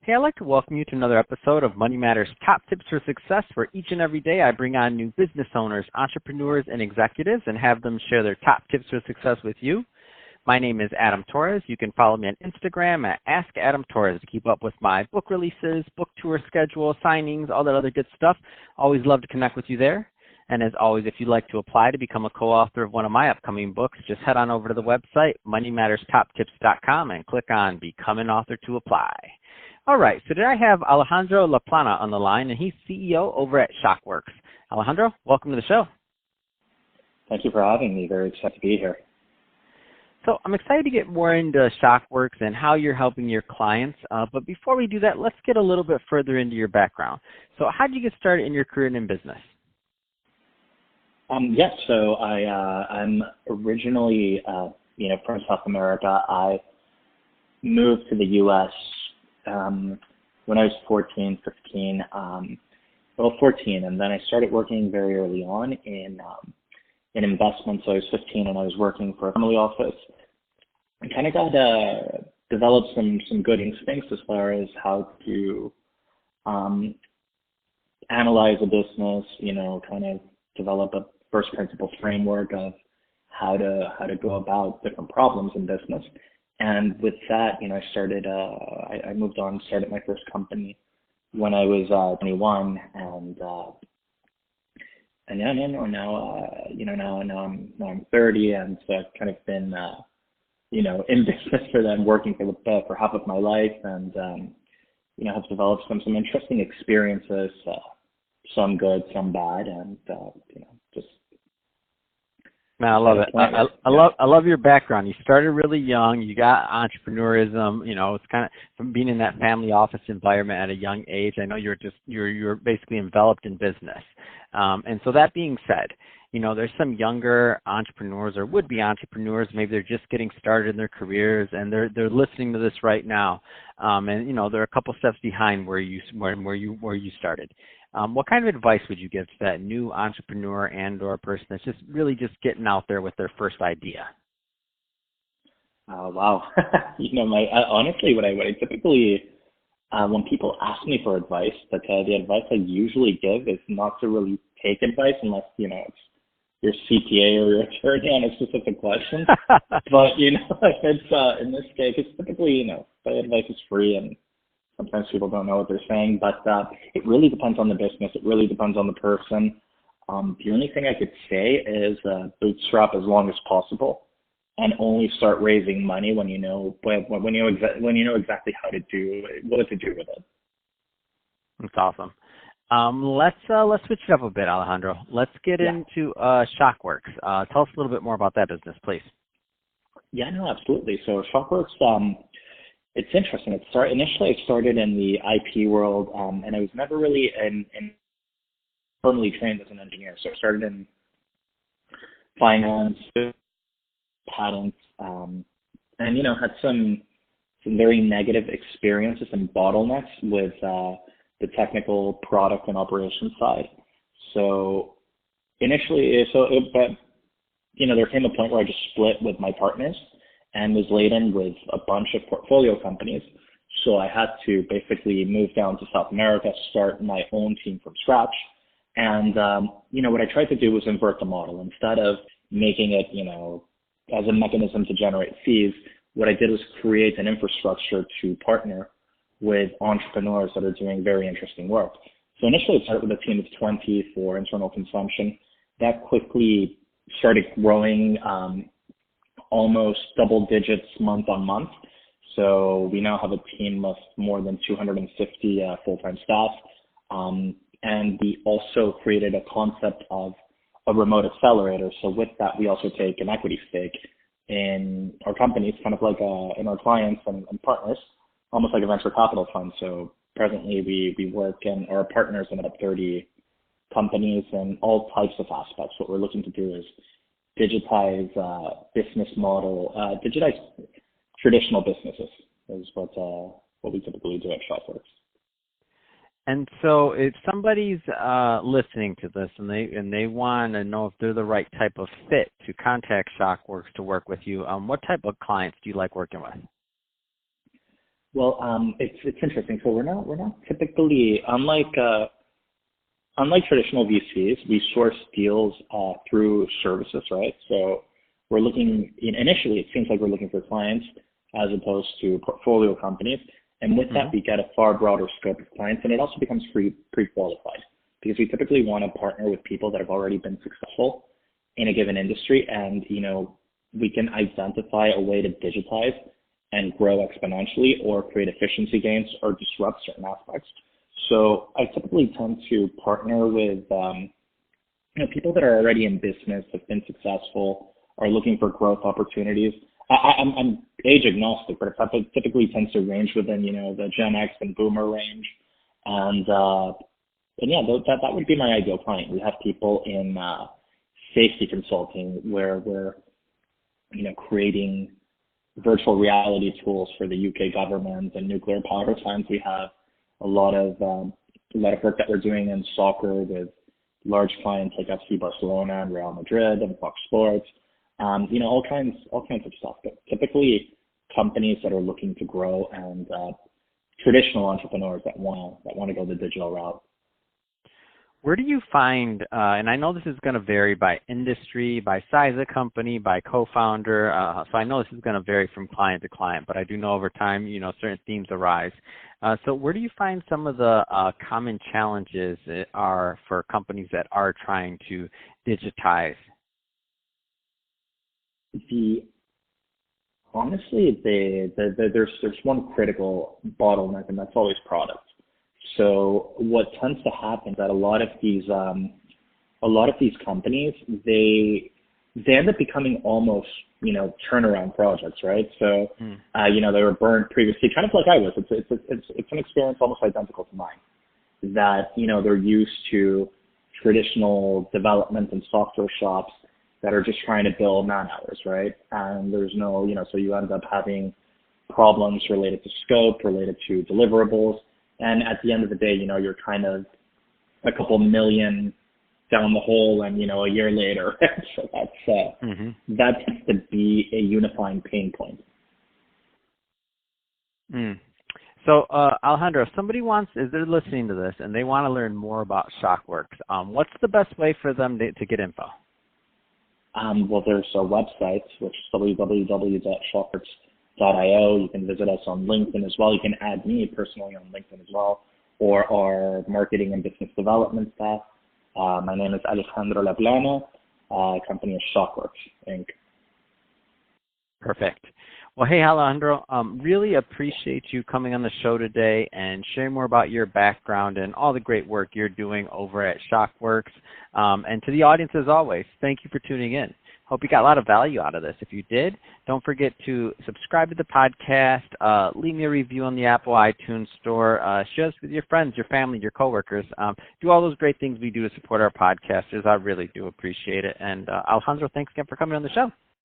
Hey, I'd like to welcome you to another episode of Money Matters Top Tips for Success, where each and every day I bring on new business owners, entrepreneurs, and executives and have them share their top tips for success with you. My name is Adam Torres. You can follow me on Instagram at AskAdamTorres to keep up with my book releases, book tour schedule, signings, all that other good stuff. Always love to connect with you there. And as always, if you'd like to apply to become a co-author of one of my upcoming books, just head on over to the website, moneymatterstoptips.com, and click on Become an Author to apply. All right, so today I have Alejandro Laplana on the line, and he's CEO over at Shokworks. Alejandro, welcome to the show. Thank you for having me. Very excited to be here. So I'm excited to get more into Shokworks and how you're helping your clients. But before we do that, let's get a little bit further into your background. So how did you get started in your career in business? Yes, so I'm originally, from South America. I moved to the U.S. When I was 14, 15, 14, and then I started working very early on in investments. So I was 15 and I was working for a family office. I kind of got developed some good instincts as far as how to analyze a business, kind of develop a first principles framework of how to go about different problems in business. And with that, I started, I moved on, started my first company when I was 21, and now I'm 30, and so I've kind of been, in business for them, working for half of my life, and have developed some interesting experiences, some good, some bad, and just. Man, I love it. I love your background. You started really young. You got entrepreneurism. It's kind of from being in that family office environment at a young age. I know you're basically enveloped in business. And so that being said, there's some younger entrepreneurs or would-be entrepreneurs. Maybe they're just getting started in their careers and they're listening to this right now. And they're a couple steps behind where you started. What kind of advice would you give to that new entrepreneur and or person that's just really just getting out there with their first idea? Wow. Honestly, what I typically, when people ask me for advice, the advice I usually give is not to really take advice unless, it's your CPA or your attorney on a specific question. But, if it's, in this case, it's typically, the advice is free and sometimes people don't know what they're saying, but it really depends on the business. It really depends on the person. The only thing I could say is bootstrap as long as possible, and only start raising money when you know exactly how to do what to do with it. That's awesome. Let's switch it up a bit, Alejandro. Let's get into Shokworks. Tell us a little bit more about that business, please. Yeah, no, absolutely. So Shokworks. It's interesting. Initially, I started in the IP world, and I was never really formally trained as an engineer. So I started in finance, patents, and had some very negative experiences and bottlenecks with the technical product and operations side. So initially, there came a point where I just split with my partners and was laden with a bunch of portfolio companies. So I had to basically move down to South America, start my own team from scratch. And, what I tried to do was invert the model. Instead of making it, as a mechanism to generate fees, what I did was create an infrastructure to partner with entrepreneurs that are doing very interesting work. So initially I started with a team of 20 for internal consumption. That quickly started growing, almost double digits month on month. So we now have a team of more than 250 full-time staff. And we also created a concept of a remote accelerator. So with that, we also take an equity stake in our companies, kind of like in our clients and partners, almost like a venture capital fund. So presently we work and are partners in about 30 companies and all types of aspects. What we're looking to do is digitize business model, digitize traditional businesses is what we typically do at Shokworks. And so if somebody's listening to this and they want to know if they're the right type of fit to contact Shokworks to work with you, what type of clients do you like working with? Well, it's interesting. So we're not typically unlike traditional VCs, we source deals through services, right? So we're looking initially. It seems like we're looking for clients as opposed to portfolio companies, and with that, we get a far broader scope of clients, and it also becomes pre-qualified because we typically want to partner with people that have already been successful in a given industry, and we can identify a way to digitize and grow exponentially or create efficiency gains or disrupt certain aspects. So I typically tend to partner with people that are already in business, have been successful, are looking for growth opportunities. I'm age agnostic, but it typically tends to range within the Gen X and Boomer range, and yeah, that would be my ideal client. We have people in safety consulting where we're creating virtual reality tools for the UK government and nuclear power plants. We have a lot of work that we're doing in soccer with large clients like FC Barcelona and Real Madrid and Fox Sports. All kinds of stuff. But typically, companies that are looking to grow and traditional entrepreneurs that want to go the digital route. Where do you find, and I know this is going to vary by industry, by size of company, by co-founder, so I know this is going to vary from client to client, but I do know over time, certain themes arise. So where do you find some of the common challenges are for companies that are trying to digitize? Honestly, there's one critical bottleneck, and that's always product. So what tends to happen is that a lot of these companies, they end up becoming almost turnaround projects, right? So they were burned previously, kind of like I was. It's an experience almost identical to mine. That they're used to traditional development and software shops that are just trying to bill man hours, right? And there's no so you end up having problems related to scope, related to deliverables. And at the end of the day, you're kind of a couple million down the hole and, a year later. So that tends to be a unifying pain point. So, Alejandro, if somebody if they're listening to this and they want to learn more about Shokworks, what's the best way for them to get info? Well, there's a website, which is www.shokworks.io. You can visit us on LinkedIn as well. You can add me personally on LinkedIn as well, or our marketing and business development staff. My name is Alejandro Laplana. Company is Shokworks, Inc. Perfect. Well, hey, Alejandro, really appreciate you coming on the show today and sharing more about your background and all the great work you're doing over at Shokworks. And to the audience, as always, thank you for tuning in. Hope you got a lot of value out of this. If you did, don't forget to subscribe to the podcast, leave me a review on the Apple iTunes Store, share this with your friends, your family, your coworkers. Do all those great things we do to support our podcasters. I really do appreciate it. And Alejandro, thanks again for coming on the show.